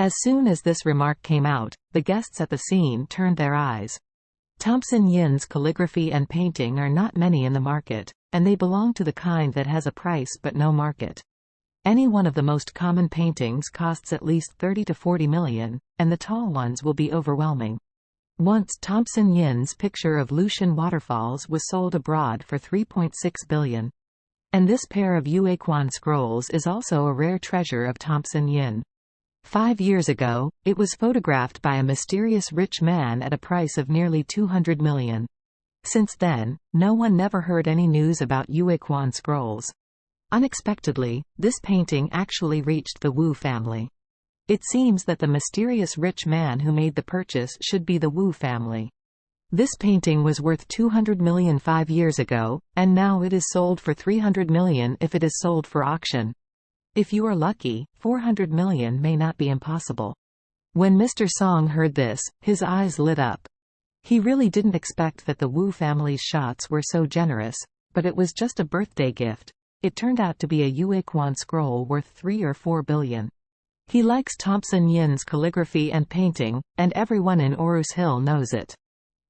As soon as this remark came out, the guests at the scene turned their eyes. Thompson Yin's calligraphy and painting are not many in the market, and they belong to the kind that has a price but no market. Any one of the most common paintings costs at least 30 to 40 million, and the tall ones will be overwhelming. Once Thompson Yin's picture of Lucian waterfalls was sold abroad for 3.6 billion. And this pair of Yuequan scrolls is also a rare treasure of Thompson Yin. 5 years ago, it was photographed by a mysterious rich man at a price of nearly 200 million. Since then, no one never heard any news about Yuequan scrolls. Unexpectedly, this painting actually reached the Wu family. It seems that the mysterious rich man who made the purchase should be the Wu family. This painting was worth 200 million 5 years ago, and now it is sold for 300 million if it is sold for auction. If you are lucky, 400 million may not be impossible. When Mr. Song heard this, his eyes lit up. He really didn't expect that the Wu family's shots were so generous, but it was just a birthday gift. It turned out to be a Yuequan scroll worth 3 or 4 billion. He likes Thompson Yin's calligraphy and painting, and everyone in Orus Hill knows it.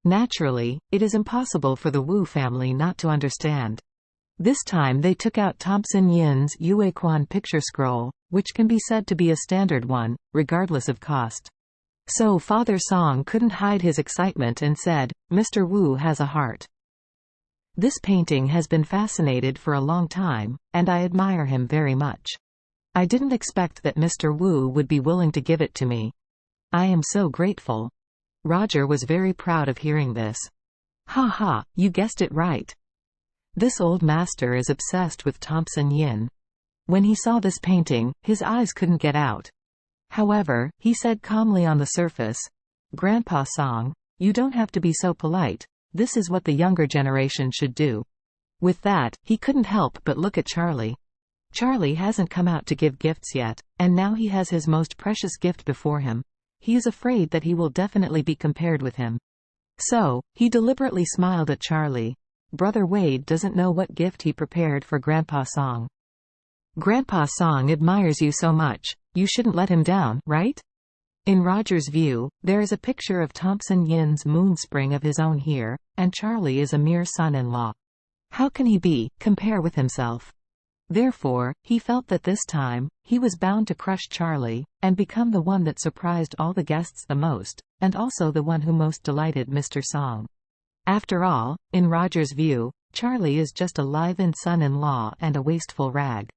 Naturally, it is impossible for the Wu family not to understand. This time they took out Thompson Yin's Yuequan picture scroll, which can be said to be a standard one, regardless of cost. So Father Song couldn't hide his excitement and said, "Mr. Wu has a heart." This painting has been fascinated for a long time, and I admire him very much. I didn't expect that Mr. Wu would be willing to give it to me. I am so grateful. Roger was very proud of hearing this. Ha ha, you guessed it right. This old master is obsessed with Thompson Yin. When he saw this painting, his eyes couldn't get out. However, he said calmly on the surface, "Grandpa Song, you don't have to be so polite. This is what the younger generation should do." With that, he couldn't help but look at Charlie. Charlie hasn't come out to give gifts yet, and now he has his most precious gift before him. He is afraid that he will definitely be compared with him. So, he deliberately smiled at Charlie. Brother Wade doesn't know what gift he prepared for Grandpa Song. Grandpa Song admires you so much, you shouldn't let him down, right? In Roger's view, there is a picture of Thompson Yin's moonspring of his own here, and Charlie is a mere son-in-law. How can he compare with himself? Therefore, he felt that this time, he was bound to crush Charlie, and become the one that surprised all the guests the most, and also the one who most delighted Mr. Song. After all, in Roger's view, Charlie is just a live-in son-in-law and a wasteful rag.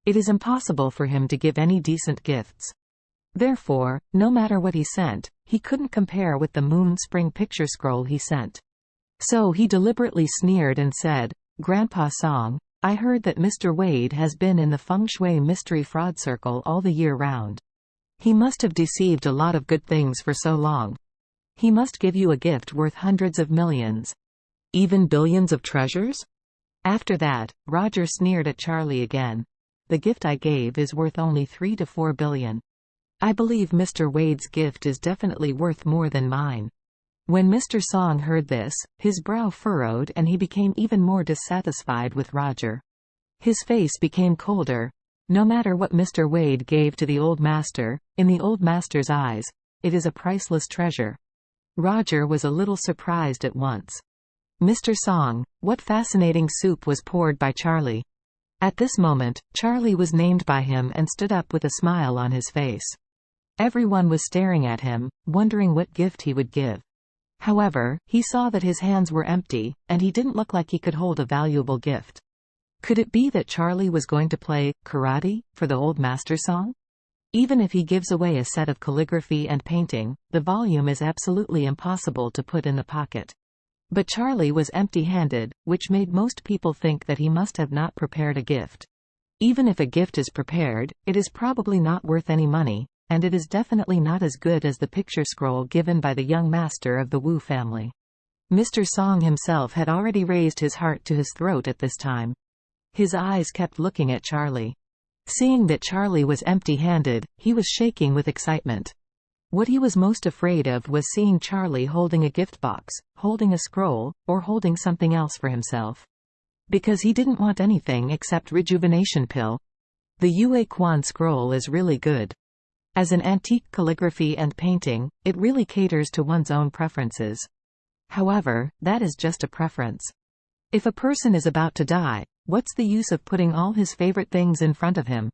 It is impossible for him to give any decent gifts. Therefore, no matter what he sent, he couldn't compare with the moonspring picture scroll he sent. So he deliberately sneered and said, "Grandpa Song, I heard that Mr. Wade has been in the feng shui mystery fraud circle all the year round. He must have deceived a lot of good things for so long. He must give you a gift worth hundreds of millions. Even billions of treasures?" After that, Roger sneered at Charlie again. "The gift I gave is worth only 3 to 4 billion. I believe Mr. Wade's gift is definitely worth more than mine." When Mr. Song heard this, his brow furrowed and he became even more dissatisfied with Roger. His face became colder. No matter what Mr. Wade gave to the old master, in the old master's eyes, it is a priceless treasure. Roger was a little surprised at once. "Mr. Song, what fascinating soup was poured by Charlie?" At this moment, Charlie was named by him and stood up with a smile on his face. Everyone was staring at him, wondering what gift he would give. However, he saw that his hands were empty, and he didn't look like he could hold a valuable gift. Could it be that Charlie was going to play karate for the old master Song? Even if he gives away a set of calligraphy and painting, the volume is absolutely impossible to put in the pocket. But Charlie was empty-handed, which made most people think that he must have not prepared a gift. Even if a gift is prepared, it is probably not worth any money, and it is definitely not as good as the picture scroll given by the young master of the Wu family. Mr. Song himself had already raised his heart to his throat at this time. His eyes kept looking at Charlie. Seeing that Charlie was empty-handed, he was shaking with excitement. What he was most afraid of was seeing Charlie holding a gift box, holding a scroll, or holding something else for himself. Because he didn't want anything except rejuvenation pill. The Yuequan scroll is really good. As an antique calligraphy and painting, it really caters to one's own preferences. However, that is just a preference. If a person is about to die, what's the use of putting all his favorite things in front of him?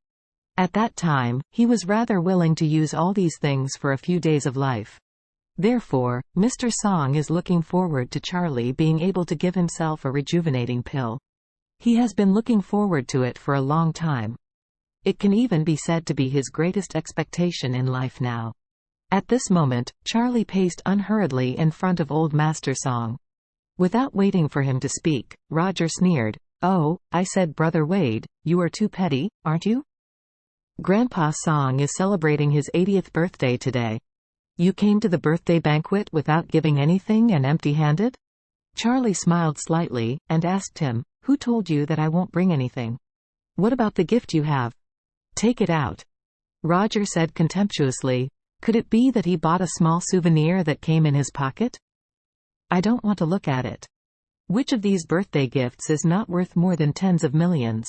At that time, he was rather willing to use all these things for a few days of life. Therefore, Mr. Song is looking forward to Charlie being able to give himself a rejuvenating pill. He has been looking forward to it for a long time. It can even be said to be his greatest expectation in life now. At this moment, Charlie paced unhurriedly in front of old Master Song. Without waiting for him to speak, Roger sneered. "Oh," I said, "Brother Wade, you are too petty, aren't you? Grandpa Song is celebrating his 80th birthday today. You came to the birthday banquet without giving anything and empty-handed?" Charlie smiled slightly, and asked him, "Who told you that I won't bring anything? What about the gift you have? Take it out." Roger said contemptuously, "Could it be that he bought a small souvenir that came in his pocket? I don't want to look at it. Which of these birthday gifts is not worth more than tens of millions?"